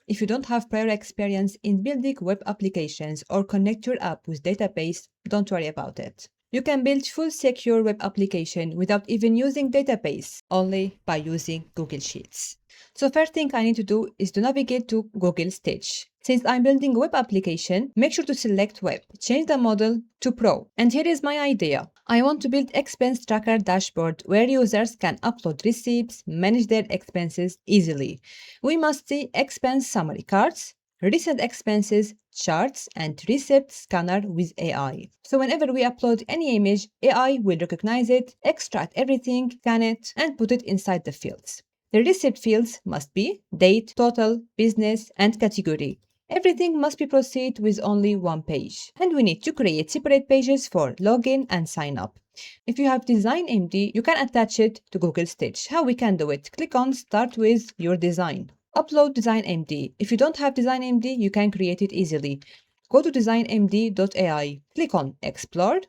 If you don't have prior experience in building web applications or connect your app with database, don't worry about it. You can build full secure web application without even using database, only by using Google Sheets. So first thing I need to do is to navigate to Google Stage. Since I'm building a web application, make sure to select Web, change the model to Pro. And here is my idea. I want to build expense tracker dashboard where users can upload receipts, manage their expenses easily. We must see expense summary cards, recent expenses, charts, and receipt scanner with AI. So whenever we upload any image, AI will recognize it, extract everything, scan it, and put it inside the fields. The receipt fields must be date, total, business, and category. Everything must be proceed with only one page. And we need to create separate pages for login and sign up. If you have design MD, you can attach it to Google Stage. How we can do it? Click on Start with your design. Upload design MD. If you don't have design MD, you can create it easily. Go to designmd.ai. Click on Explore.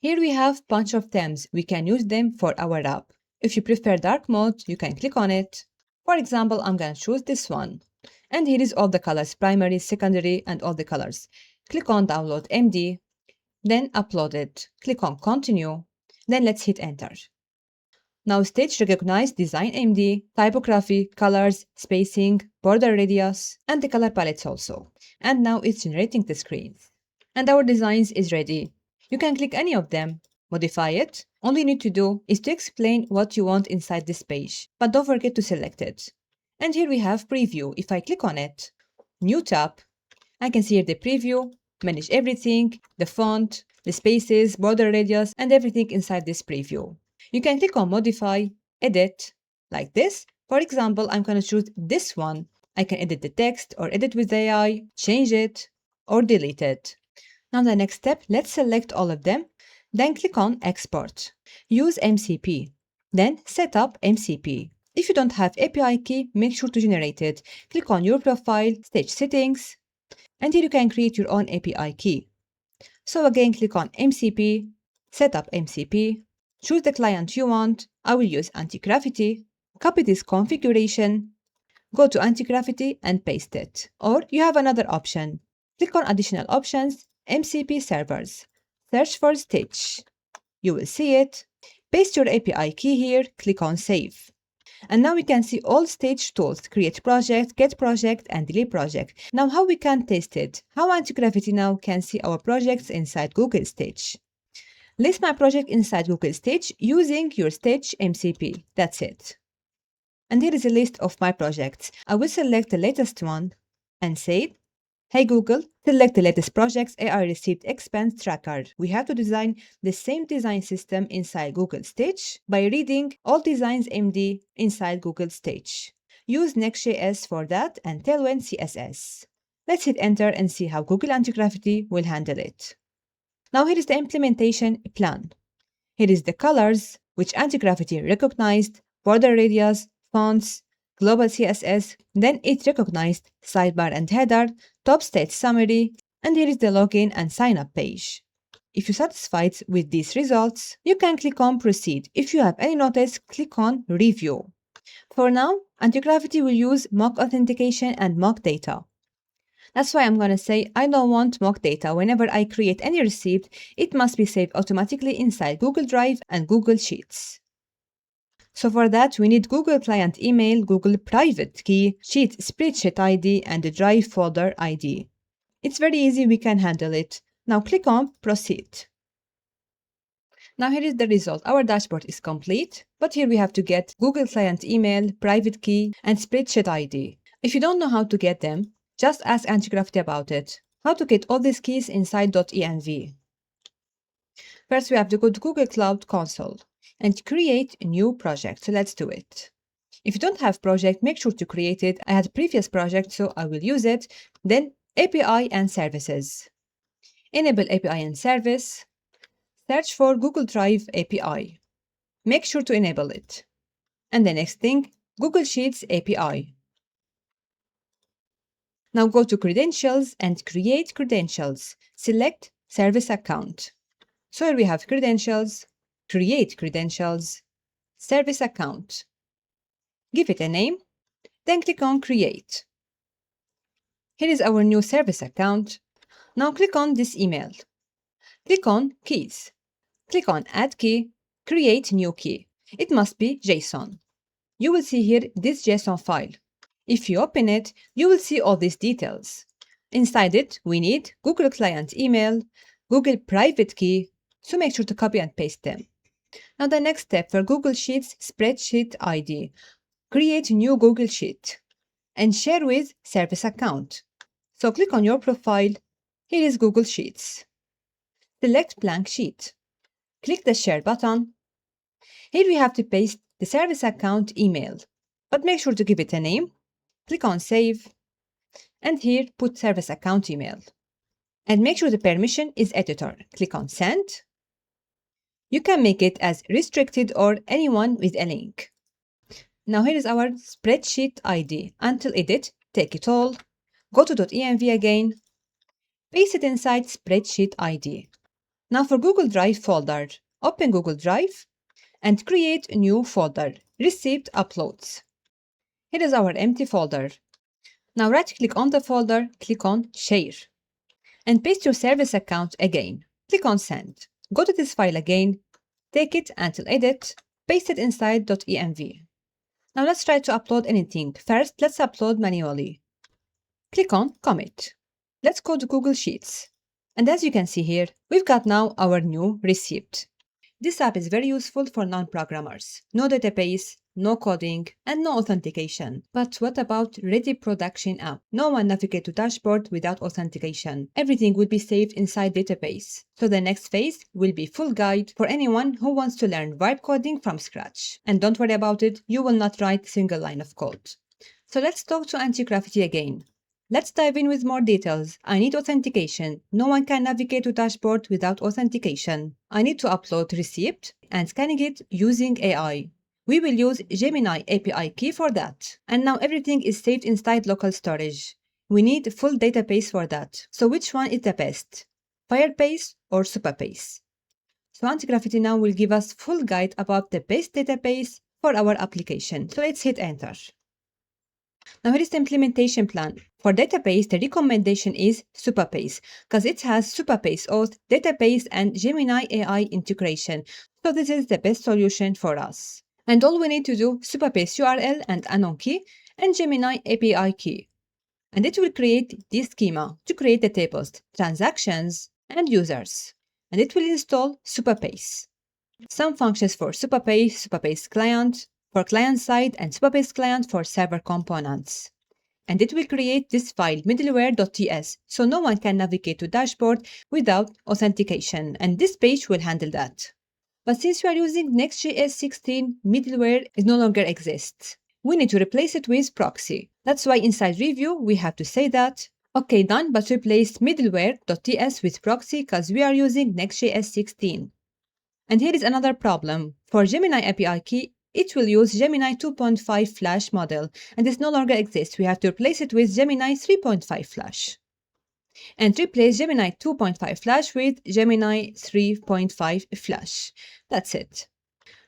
Here we have bunch of themes. We can use them for our app. If you prefer dark mode, you can click on it. For example, I'm gonna choose this one. And here is all the colors, primary, secondary, and all the colors. Click on Download MD, then upload it. Click on Continue, then let's hit Enter. Now Stage recognize Design MD, typography, colors, spacing, border radius, and the color palettes also. And now it's generating the screens. And our designs is ready. You can click any of them, modify it. All you need to do is to explain what you want inside this page, but don't forget to select it. And here we have preview. If I click on it, new tab, I can see here the preview, manage everything, the font, the spaces, border radius, and everything inside this preview. You can click on modify, edit, like this. For example, I'm going to choose this one. I can edit the text or edit with AI, change it, or delete it. Now the next step, let's select all of them. Then click on export. Use MCP. Then set up MCP. If you don't have API key, make sure to generate it. Click on your profile, Stage settings, and here you can create your own API key. So again, click on MCP, set up MCP, choose the client you want. I will use anti-gravity. Copy this configuration, go to anti-gravity and paste it. Or you have another option. Click on additional options, MCP servers. Search for Stage. You will see it. Paste your API key here, click on Save. And now we can see all Stage tools, create project, get project, and delete project. Now how we can test it? How anti-gravity now can see our projects inside Google Stage? List my project inside Google Stage using your Stage MCP. That's it. And here is a list of my projects. I will select the latest one and say, hey Google, select the latest projects AI received expense tracker. We have to design the same design system inside Google Stage by reading all designs MD inside Google Stage. Use Next.js for that and Tailwind CSS. Let's hit enter and see how Google Anti-Gravity will handle it. Now here is the implementation plan. Here is the colors, which Anti-Gravity recognized, border radius, fonts, global CSS, then it recognized sidebar and header, top state summary, and here is the login and sign up page. If you're satisfied with these results, you can click on Proceed. If you have any notice, click on Review. For now, Anti-Gravity will use mock authentication and mock data. That's why I'm going to say I don't want mock data. Whenever I create any receipt, it must be saved automatically inside Google Drive and Google Sheets. So for that, we need Google Client Email, Google Private Key, Sheet Spreadsheet ID, and the Drive Folder ID. It's very easy, we can handle it. Now click on Proceed. Now here is the result. Our dashboard is complete, but here we have to get Google Client Email, Private Key, and Spreadsheet ID. If you don't know how to get them, just ask Anti-Gravity about it. How to get all these keys inside .env. First, we have to go to Google Cloud Console and create a new project. So let's do it. If you don't have project, make sure to create it. I had a previous project, so I will use it. Then API and services. Enable API and service. Search for Google Drive API. Make sure to enable it. And the next thing, Google Sheets API. Now go to Credentials and create credentials. Select Service Account. So here we have Credentials, Create Credentials, Service Account. Give it a name, then click on Create. Here is our new service account. Now click on this email. Click on Keys. Click on Add Key, Create New Key. It must be JSON. You will see here this JSON file. If you open it, you will see all these details. Inside it, we need Google Client email, Google Private Key, so make sure to copy and paste them. Now the next step for Google Sheets Spreadsheet ID. Create new Google Sheet and share with Service Account. So click on your profile. Here is Google Sheets. Select Blank Sheet. Click the Share button. Here we have to paste the Service Account email, but make sure to give it a name. Click on Save, and here put Service Account email. And make sure the permission is Editor. Click on Send. You can make it as restricted or anyone with a link. Now here is our spreadsheet ID. Until Edit, take it all, go to .env again, paste it inside spreadsheet ID. Now for Google Drive folder, open Google Drive and create a new folder, Received Uploads. Here is our empty folder. Now right-click on the folder, click on Share, and paste your service account again. Click on Send. Go to this file again, take it until Edit, paste it inside .env. Now let's try to upload anything. First, let's upload manually. Click on Commit. Let's go to Google Sheets. And as you can see here, we've got now our new receipt. This app is very useful for non-programmers. No database, no coding, and no authentication. But what about ready production app? No one navigates to dashboard without authentication. Everything will be saved inside database. So the next phase will be full guide for anyone who wants to learn vibe coding from scratch. And don't worry about it, you will not write a single line of code. So let's talk to anti-graffiti again. Let's dive in with more details. I need authentication. No one can navigate to dashboard without authentication. I need to upload receipt and scanning it using AI. We will use Gemini API key for that. And now everything is saved inside local storage. We need a full database for that. So which one is the best? Firebase or Supabase? So anti-graffiti now will give us full guide about the best database for our application. So let's hit enter. Now here is the implementation plan. For database, the recommendation is Supabase because it has Supabase Auth, database, and Gemini AI integration. So this is the best solution for us. And all we need to do, Supabase URL and anon key and Gemini API key. And it will create this schema to create the tables, transactions, and users. And it will install Supabase. Some functions for Supabase, Supabase client, for client side, and Supabase client for server components. And it will create this file, middleware.ts, so no one can navigate to dashboard without authentication, and this page will handle that. But since we are using Next.js 16, middleware no longer exists. We need to replace it with proxy. That's why inside review, we have to say that, okay, done, but replace middleware.ts with proxy because we are using Next.js 16. And here is another problem. For Gemini API key, it will use Gemini 2.5 Flash model, and this no longer exists. We have to replace it with Gemini 3.5 Flash. And replace Gemini 2.5 Flash with Gemini 3.5 Flash. That's it.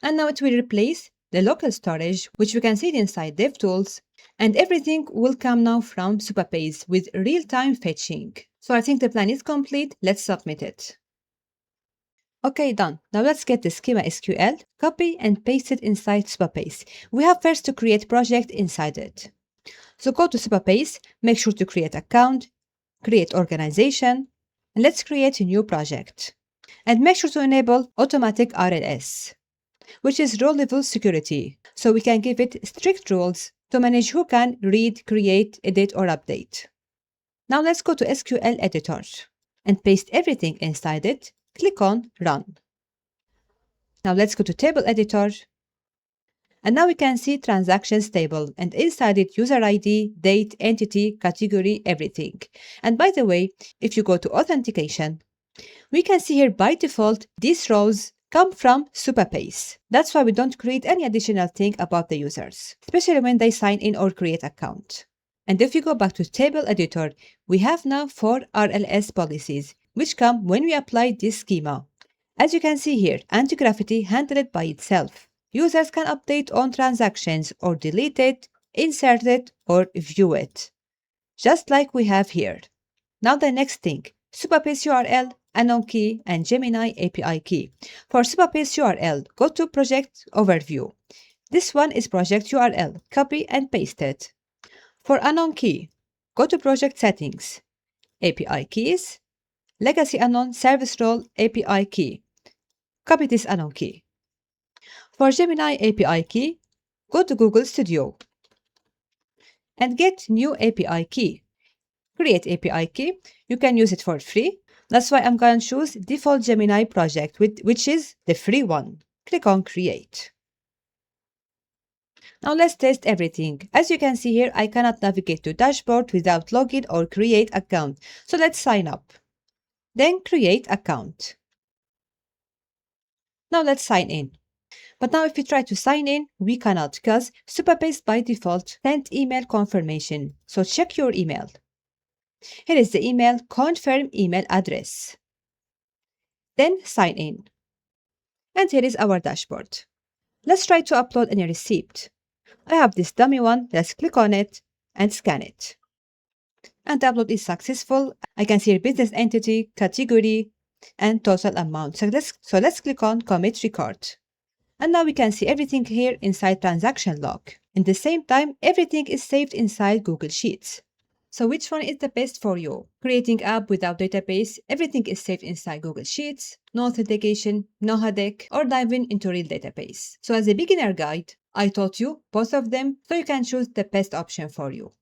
And now it will replace the local storage, which we can see inside DevTools, and everything will come now from Supabase with real-time fetching. So I think the plan is complete. Let's submit it. Okay, done. Now let's get the schema SQL, copy and paste it inside Supabase. We have first to create project inside it. So go to Supabase, make sure to create account, create organization, and let's create a new project. And make sure to enable automatic RLS, which is role level security. So we can give it strict rules to manage who can read, create, edit, or update. Now let's go to SQL editor and paste everything inside it. Click on Run. Now let's go to Table Editor. And now we can see Transactions table, and inside it user ID, date, entity, category, everything. And by the way, if you go to Authentication, we can see here by default, these rows come from Supabase. That's why we don't create any additional thing about the users, especially when they sign in or create account. And if you go back to Table Editor, we have now 4 RLS policies, which come when we apply this schema. As you can see here, anti-graffiti handle it by itself. Users can update on transactions or delete it, insert it, or view it. just like we have here. Now the next thing, Supabase URL, Anon key, and Gemini API key. For Supabase URL, go to Project Overview. This one is project URL. Copy and paste it. For Anon key, go to Project Settings, API keys, Legacy Anon Service Role API key. Copy this Anon key. For Gemini API key, go to Google Studio and get new API key. Create API key. You can use it for free. That's why I'm going to choose default Gemini project, which is the free one. Click on Create. Now let's test everything. As you can see here, I cannot navigate to dashboard without login or create account. So let's sign up. Then create account. Now let's sign in. But now if we try to sign in, we cannot because Supabase by default sent email confirmation. So check your email. Here is the email, confirm email address. Then sign in. And here is our dashboard. Let's try to upload any receipt. I have this dummy one. Let's click on it and scan it. And the upload is successful. I can see business entity, category, and total amount. So let's click on commit record. And now we can see everything here inside transaction log. In the same time, everything is saved inside Google Sheets. So which one is the best for you? Creating app without database, everything is saved inside Google Sheets, no authentication, no headache, or diving into real database. So as a beginner guide, I taught you both of them so you can choose the best option for you.